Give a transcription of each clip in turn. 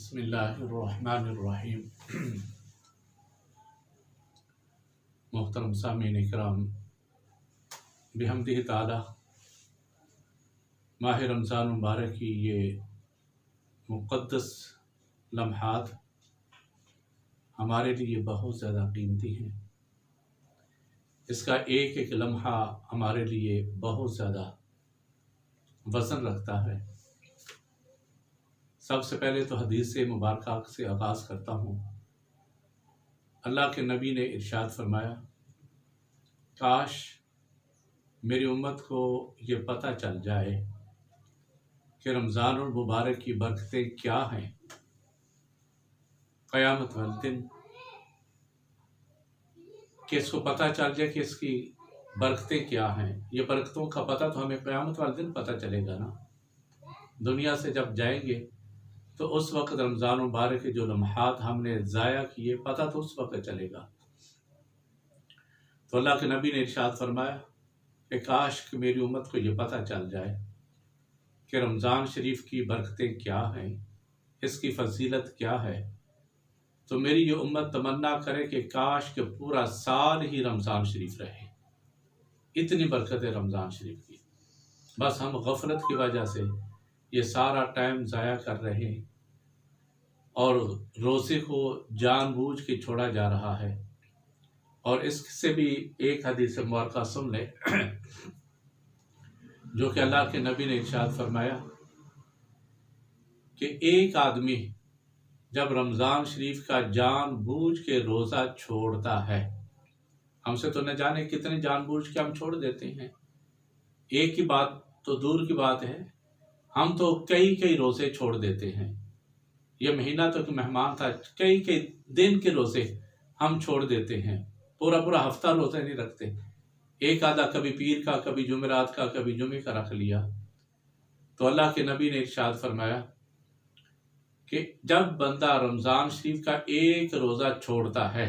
بسم اللہ الرحمن الرحیم۔ محترم سامعین اکرام، بحمدہ تعالی ماہ رمضان مبارک کی یہ مقدس لمحات ہمارے لیے بہت زیادہ قیمتی ہیں۔ اس کا ایک ایک لمحہ ہمارے لیے بہت زیادہ وزن رکھتا ہے۔ سب سے پہلے تو حدیث مبارکہ سے آغاز کرتا ہوں۔ اللہ کے نبی نے ارشاد فرمایا، کاش میری امت کو یہ پتہ چل جائے کہ رمضان المبارک کی برکتیں کیا ہیں۔ قیامت والے دن کہ اس کو پتہ چل جائے کہ اس کی برکتیں کیا ہیں۔ یہ برکتوں کا پتہ تو ہمیں قیامت والے دن پتہ چلے گا نا۔ دنیا سے جب جائیں گے تو اس وقت رمضان مبارک کے جو لمحات ہم نے ضائع کیے پتہ تو اس وقت چلے گا۔ تو اللہ کے نبی نے ارشاد فرمایا کہ کاش کہ میری امت کو یہ پتہ چل جائے کہ رمضان شریف کی برکتیں کیا ہیں، اس کی فضیلت کیا ہے، تو میری یہ امت تمنا کرے کہ کاش کہ پورا سال ہی رمضان شریف رہے۔ اتنی برکت ہے رمضان شریف کی، بس ہم غفلت کی وجہ سے یہ سارا ٹائم ضائع کر رہے ہیں اور روزے کو جان بوجھ کے چھوڑا جا رہا ہے۔ اور اس سے بھی ایک حدیث مبارکہ سن لیں جو کہ اللہ کے نبی نے ارشاد فرمایا کہ ایک آدمی جب رمضان شریف کا جان بوجھ کے روزہ چھوڑتا ہے، ہم سے تو نہ جانے کتنے جان بوجھ کے ہم چھوڑ دیتے ہیں، ایک کی بات تو دور کی بات ہے، ہم تو کئی روزے چھوڑ دیتے ہیں۔ یہ مہینہ تو کہ مہمان تھا، کئی دن کے روزے ہم چھوڑ دیتے ہیں، پورا ہفتہ روزے نہیں رکھتے، ایک آدھا کبھی پیر کا، کبھی جمعرات کا، کبھی جمعے کا رکھ لیا۔ تو اللہ کے نبی نے ارشاد فرمایا کہ جب بندہ رمضان شریف کا ایک روزہ چھوڑتا ہے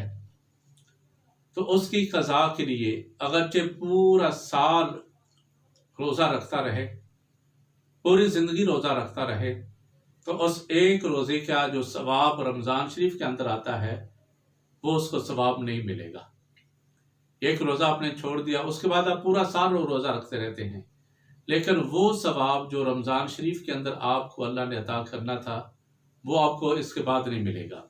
تو اس کی قضا کے لیے اگرچہ پورا سال روزہ رکھتا رہے، پوری زندگی روزہ رکھتا رہے، تو اس ایک روزے کا جو ثواب رمضان شریف کے اندر آتا ہے وہ اس کو ثواب نہیں ملے گا۔ ایک روزہ آپ نے چھوڑ دیا، اس کے بعد آپ پورا سال روزہ رکھتے رہتے ہیں، لیکن وہ ثواب جو رمضان شریف کے اندر آپ کو اللہ نے عطا کرنا تھا وہ آپ کو اس کے بعد نہیں ملے گا۔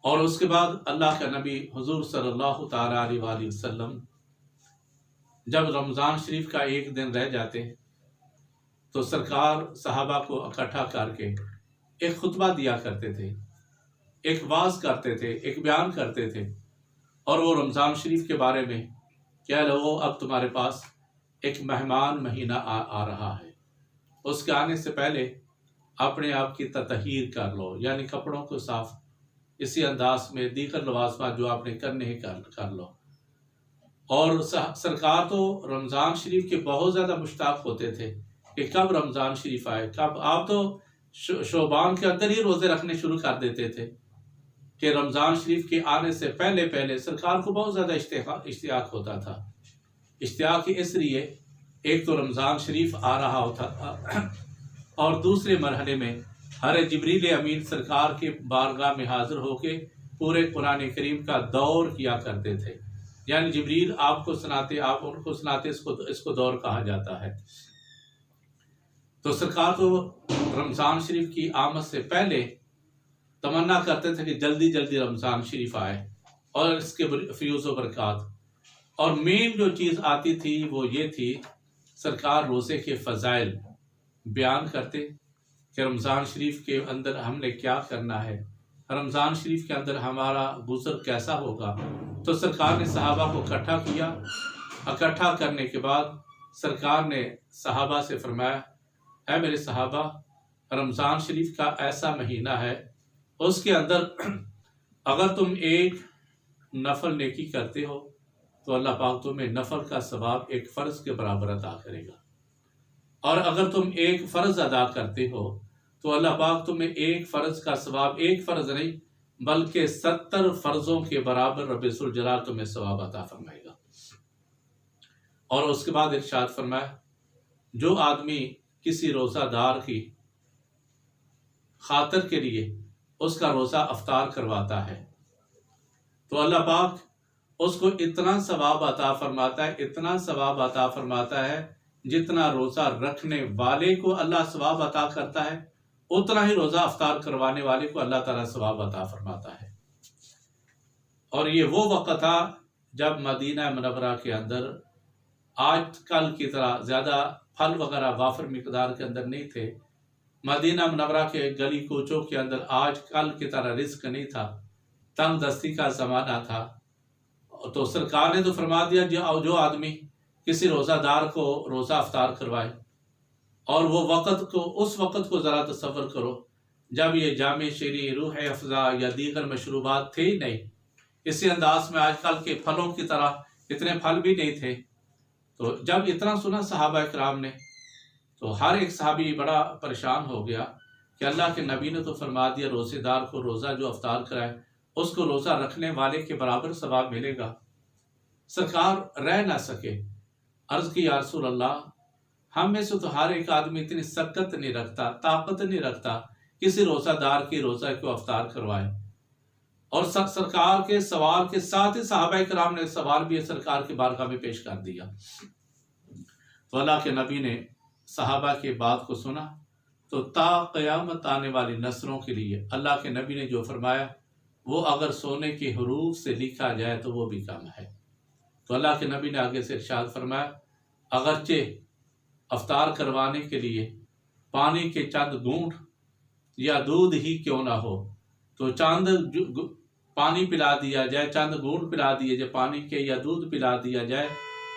اور اس کے بعد اللہ کا نبی حضور صلی اللہ تعالیٰ علیہ وآلہ وسلم جب رمضان شریف کا ایک دن رہ جاتے تو سرکار صحابہ کو اکٹھا کر کے ایک خطبہ دیا کرتے تھے، ایک وعظ کرتے تھے، ایک بیان کرتے تھے، اور وہ رمضان شریف کے بارے میں کیا لوگو اب تمہارے پاس ایک مہمان مہینہ آ رہا ہے، اس کے آنے سے پہلے اپنے آپ کی تطہیر کر لو، یعنی کپڑوں کو صاف، اسی انداز میں دیگر لوازمات جو آپ نے کرنے ہیں کر لو۔ اور سرکار تو رمضان شریف کے بہت زیادہ مشتاق ہوتے تھے کہ کب رمضان شریف آئے، کب۔ آپ تو شعبان کے اندر ہی روزے رکھنے شروع کر دیتے تھے کہ رمضان شریف کے آنے سے پہلے سرکار کو بہت زیادہ اشتیاق ہوتا تھا۔ اشتیاق اس لیے ایک تو رمضان شریف آ رہا ہوتا تھا، اور دوسرے مرحلے میں ہر جبریل امین سرکار کے بارگاہ میں حاضر ہو کے پورے قرآن کریم کا دور کیا کرتے تھے، یعنی جبریل آپ کو سناتے، آپ ان کو سناتے، اس کو دور کہا جاتا ہے۔ تو سرکار تو رمضان شریف کی آمد سے پہلے تمنا کرتے تھے کہ جلدی رمضان شریف آئے اور اس کے فیوز و برکات۔ اور مین جو چیز آتی تھی وہ یہ تھی، سرکار روزے کے فضائل بیان کرتے کہ رمضان شریف کے اندر ہم نے کیا کرنا ہے، رمضان شریف کے اندر ہمارا گزر کیسا ہوگا۔ تو سرکار نے صحابہ کو اکٹھا کیا، اکٹھا کرنے کے بعد سرکار نے صحابہ سے فرمایا، اے میرے صحابہ، رمضان شریف کا ایسا مہینہ ہے، اس کے اندر اگر تم ایک نفل نیکی کرتے ہو تو اللہ پاک تمہیں نفل کا ثواب ایک فرض کے برابر عطا کرے گا، اور اگر تم ایک فرض ادا کرتے ہو تو اللہ پاک تمہیں ایک فرض کا ثواب، ایک فرض نہیں بلکہ 70 فرضوں کے برابر رب ذوالجلال تمہیں ثواب عطا فرمائے گا۔ اور اس کے بعد ارشاد فرمایا، جو آدمی کسی روزہ دار کی خاطر کے لیے اس کا روزہ افطار کرواتا ہے تو اللہ پاک اس کو اتنا ثواب عطا فرماتا ہے، اتنا ثواب عطا فرماتا ہے جتنا روزہ رکھنے والے کو اللہ ثواب عطا کرتا ہے، اتنا ہی روزہ افطار کروانے والے کو اللہ تعالیٰ ثواب عطا فرماتا ہے۔ اور یہ وہ وقت تھا جب مدینہ منورہ کے اندر آج کل کی طرح زیادہ پھل وغیرہ وافر مقدار کے اندر نہیں تھے۔ مدینہ منورہ کے گلی کوچوں کے اندر آج کل کی طرح رزق نہیں تھا، تنگ دستی کا زمانہ تھا۔ تو سرکار نے تو فرما دیا جو آدمی کسی روزہ دار کو روزہ افطار کروائے، اور وہ اس وقت کو ذرا تصور کرو جب یہ جامع شیریں، روح افزا یا دیگر مشروبات تھے ہی نہیں، اسی انداز میں آج کل کے پھلوں کی طرح اتنے پھل بھی نہیں تھے۔ تو جب اتنا سنا صحابہ کرام نے تو ہر ایک صحابی بڑا پریشان ہو گیا کہ اللہ کے نبی نے تو فرما دیا روزے دار کو روزہ جو افطار کرائے اس کو روزہ رکھنے والے کے برابر ثواب ملے گا۔ سرکار رہ نہ سکے، عرض کی یا رسول اللہ، ہم میں سے تو ہر ایک آدمی اتنی سکت نہیں رکھتا، طاقت نہیں رکھتا کسی روزہ دار کی روزہ کو افطار کروائے۔ اور سرکار کے سوال کے ساتھ ہی صحابہ کرام نے سوال بھی سرکار کی بارگاہ میں پیش کر دیا۔ تو اللہ کے نبی نے صحابہ کی بات کو سنا تو تا قیامت آنے والی نسلوں کے لیے اللہ کے نبی نے جو فرمایا وہ اگر سونے کے حروف سے لکھا جائے تو وہ بھی کم ہے۔ تو اللہ کے نبی نے آگے سے ارشاد فرمایا اگرچہ افطار کروانے کے لیے پانی کے چند گھونٹ یا دودھ ہی کیوں نہ ہو تو چند پانی پلا دیا جائے، چند گھونٹ پلا دیے جائے پانی کے یا دودھ پلا دیا جائے،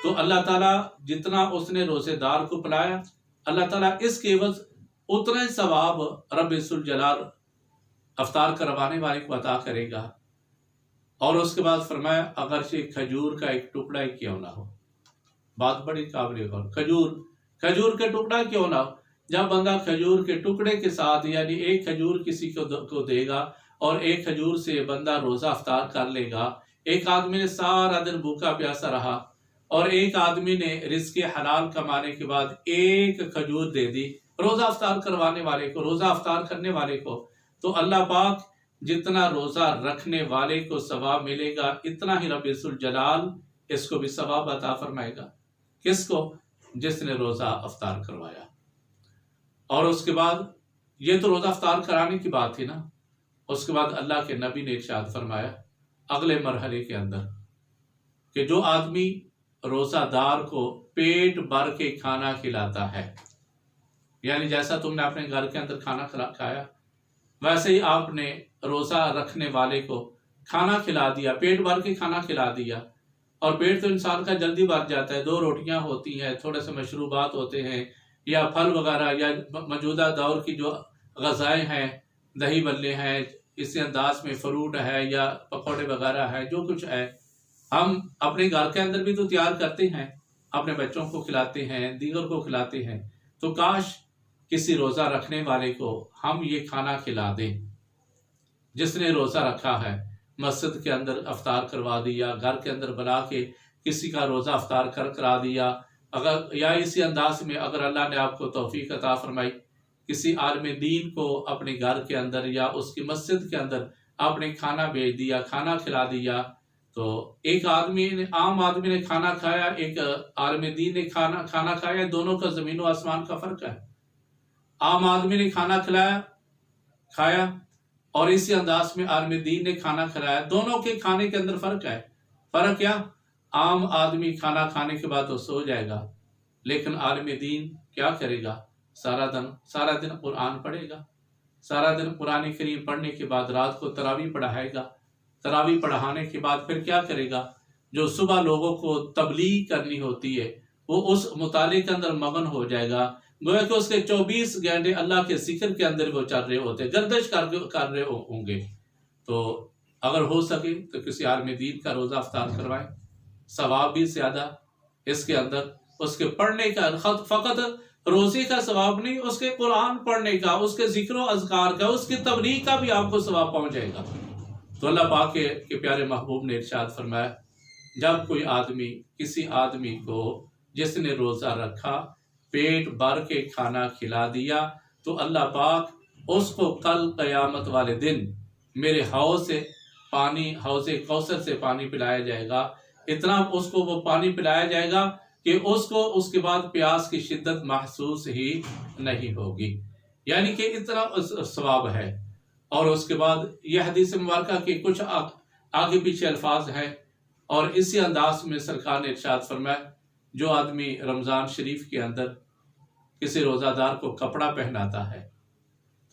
تو اللہ تعالیٰ جتنا اس نے روزے دار کو پلایا اللہ تعالیٰ اس کے عوض اتنا ہی ثواب رب ذوالجلال افطار کروانے والے کو عطا کرے گا۔ اور اس کے بعد فرمایا اگرچہ کھجور کا ایک ٹکڑا ہی کیوں نہ ہو، بات بڑی قابل غور، کھجور کا ٹکڑا کیوں نہ ہو۔ جب بندہ کھجور کے ٹکڑے کے ساتھ یعنی ایک کھجور کسی کو دے گا اور ایک کھجور سے بندہ روزہ افطار کر لے گا، ایک آدمی نے سارا دن بھوکا پیاسا رہا اور ایک آدمی نے رزق حلال کمانے کے بعد ایک کھجور دے دی روزہ افطار کروانے والے کو، روزہ افطار کرنے والے کو، تو اللہ پاک جتنا روزہ رکھنے والے کو ثواب ملے گا اتنا ہی رب ذوالجلال اس کو بھی ثواب عطا فرمائے گا۔ کس کو؟ جس نے روزہ افطار کروایا۔ اور اس کے بعد یہ تو روزہ افطار کرانے کی بات تھی نا، اس کے بعد اللہ کے نبی نے ارشاد فرمایا اگلے مرحلے کے اندر کہ جو آدمی روزہ دار کو پیٹ بھر کے کھانا کھلاتا ہے، یعنی جیسا تم نے اپنے گھر کے اندر کھانا کھایا ویسے ہی آپ نے روزہ رکھنے والے کو کھانا کھلا دیا، پیٹ بھر کے کھانا کھلا دیا۔ اور پیٹ تو انسان کا جلدی بھر جاتا ہے، 2 روٹیاں ہوتی ہیں، تھوڑے سے مشروبات ہوتے ہیں یا پھل وغیرہ یا موجودہ دور کی جو غذائیں ہیں، دہی بلے ہیں، اسی انداز میں فروٹ ہے یا پکوڑے وغیرہ ہے، جو کچھ ہے ہم اپنے گھر کے اندر بھی تو تیار کرتے ہیں، اپنے بچوں کو کھلاتے ہیں، دیگر کو کھلاتے ہیں۔ تو کاش کسی روزہ رکھنے والے کو ہم یہ کھانا کھلا دیں، جس نے روزہ رکھا ہے، مسجد کے اندر افطار کروا دیا، گھر کے اندر بنا کے کسی کا روزہ افطار کرا دیا، اگر یا اسی انداز میں اگر اللہ نے آپ کو توفیق عطا فرمائی کسی عالم دین کو اپنے گھر کے اندر یا اس کی مسجد کے اندر آپ نے کھانا بھیج دیا، کھانا کھلا دیا، تو ایک عام آدمی نے کھانا کھایا، ایک عالم دین نے کھانا کھایا، دونوں کا زمین و آسمان کا فرق ہے۔ عام آدمی نے کھانا کھایا اور اسی انداز میں عالم دین نے کھانا کھلایا، دونوں کے کھانے کے اندر فرق ہے۔ فرق کیا؟ عام آدمی کھانا کھانے کے بعد تو سو جائے گا، لیکن عالم دین کیا کرے گا؟ سارا دن قرآن پڑھے گا، سارا دن قرآن کریم پڑھنے کے بعد رات کو تراویح پڑھائے گا، تراویح پڑھانے کے بعد پھر کیا کرے گا؟ جو صبح لوگوں کو تبلیغ کرنی ہوتی ہے وہ اس مطالعے کے اندر مگن ہو جائے گا، گویا کہ اس کے 24 گھنٹے اللہ کے ذکر کے اندر وہ چل رہے ہوتے، گردش کر رہے ہوں گے۔ تو اگر ہو سکے تو کسی عالم دین کا روزہ افطار کروائے، ثواب بھی زیادہ اس کے اندر، اس کے پڑھنے کا فقط روزے کا ثواب نہیں، اس کے قرآن پڑھنے کا، اس کے ذکر و اذکار کا، اس کی تبلیغ کا بھی آپ کو ثواب پہنچ جائے گا۔ تو اللہ پاک کے پیارے محبوب نے ارشاد فرمایا جب کوئی آدمی کسی آدمی کو جس نے روزہ رکھا پیٹ بھر کے کھانا کھلا دیا تو اللہ پاک اس کو کل قیامت والے دن میرے حوض سے پانی، حوض کوثر سے پانی پلایا جائے گا، اتنا اس کو وہ پانی پلایا جائے گا کہ اس کو اس کے بعد پیاس کی شدت محسوس ہی نہیں ہوگی، یعنی کہ اتنا ثواب ہے۔ اور اس کے بعد یہ حدیث مبارکہ کے کچھ آگے پیچھے الفاظ ہیں، اور اسی انداز میں سرکار نے ارشاد فرمایا جو آدمی رمضان شریف کے اندر کسی روزہ دار کو کپڑا پہناتا ہے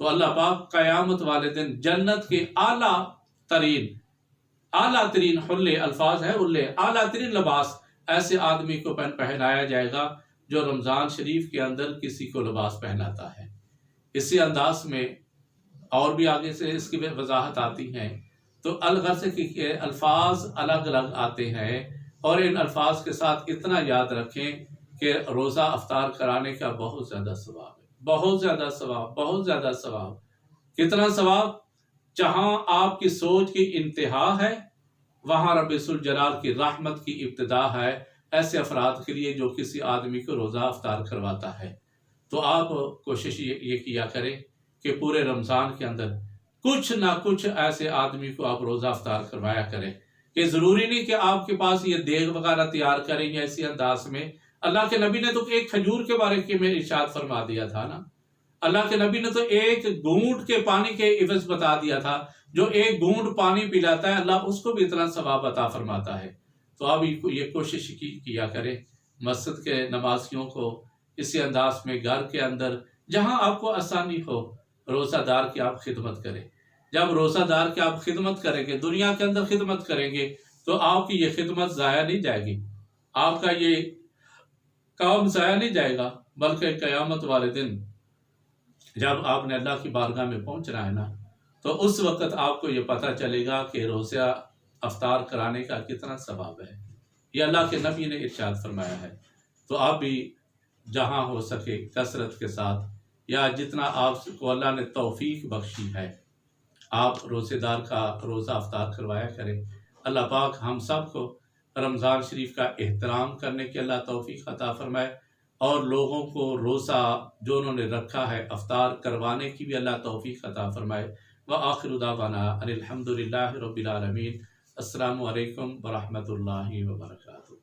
تو اللہ پاک قیامت والے دن جنت کے اعلیٰ ترین حلے، الفاظ ہے حلے، اعلیٰ ترین لباس ایسے آدمی کو پہنایا جائے گا جو رمضان شریف کے اندر کسی کو لباس پہناتا ہے۔ اسی انداز میں اور بھی آگے سے اس کی وضاحت آتی ہیں، تو الغرض کے الفاظ الگ الگ آتے ہیں، اور ان الفاظ کے ساتھ اتنا یاد رکھیں کہ روزہ افطار کرانے کا بہت زیادہ ثواب ہے، بہت زیادہ ثواب، بہت زیادہ ثواب۔ کتنا ثواب؟ جہاں آپ کی سوچ کی انتہا ہے وہاں رب ذوالجلال کی رحمت کی ابتدا ہے ایسے افراد کے لیے جو کسی آدمی کو روزہ افطار کرواتا ہے۔ تو آپ کوشش یہ کیا کریں کہ پورے رمضان کے اندر کچھ نہ کچھ ایسے آدمی کو آپ روزہ افطار کروایا کریں، کہ ضروری نہیں کہ آپ کے پاس یہ دیگ وغیرہ تیار کریں گے اسی انداز میں۔ اللہ کے نبی نے تو ایک کھجور کے بارے میں ارشاد فرما دیا تھا نا، اللہ کے نبی نے تو ایک گھونٹ کے پانی کے عوض بتا دیا تھا، جو ایک گھونٹ پانی پلاتا ہے اللہ اس کو بھی اتنا ثواب عطا فرماتا ہے۔ تو آپ یہ کوشش کیا کریں مسجد کے نمازیوں کو اسی انداز میں گھر کے اندر جہاں آپ کو آسانی ہو روزہ دار کی آپ خدمت کریں۔ جب روزہ دار کی آپ خدمت کریں گے، دنیا کے اندر خدمت کریں گے، تو آپ کی یہ خدمت ضائع نہیں جائے گی، آپ کا یہ کام ضائع نہیں جائے گا، بلکہ قیامت والے دن جب آپ نے اللہ کی بارگاہ میں پہنچنا ہے نا، تو اس وقت آپ کو یہ پتہ چلے گا کہ روزہ افطار کرانے کا کتنا ثواب ہے۔ یہ اللہ کے نبی نے ارشاد فرمایا ہے۔ تو آپ بھی جہاں ہو سکے کثرت کے ساتھ، یا جتنا آپ کو اللہ نے توفیق بخشی ہے، آپ روزے دار کا روزہ افطار کروایا کریں۔ اللہ پاک ہم سب کو رمضان شریف کا احترام کرنے کی اللہ توفیق عطا فرمائے، اور لوگوں کو روزہ جو انہوں نے رکھا ہے افطار کروانے کی بھی اللہ توفیق عطا فرمائے۔ وآخر دعوانا ان الحمد للہ رب العالمین۔ السلام علیکم ورحمۃ اللہ وبرکاتہ۔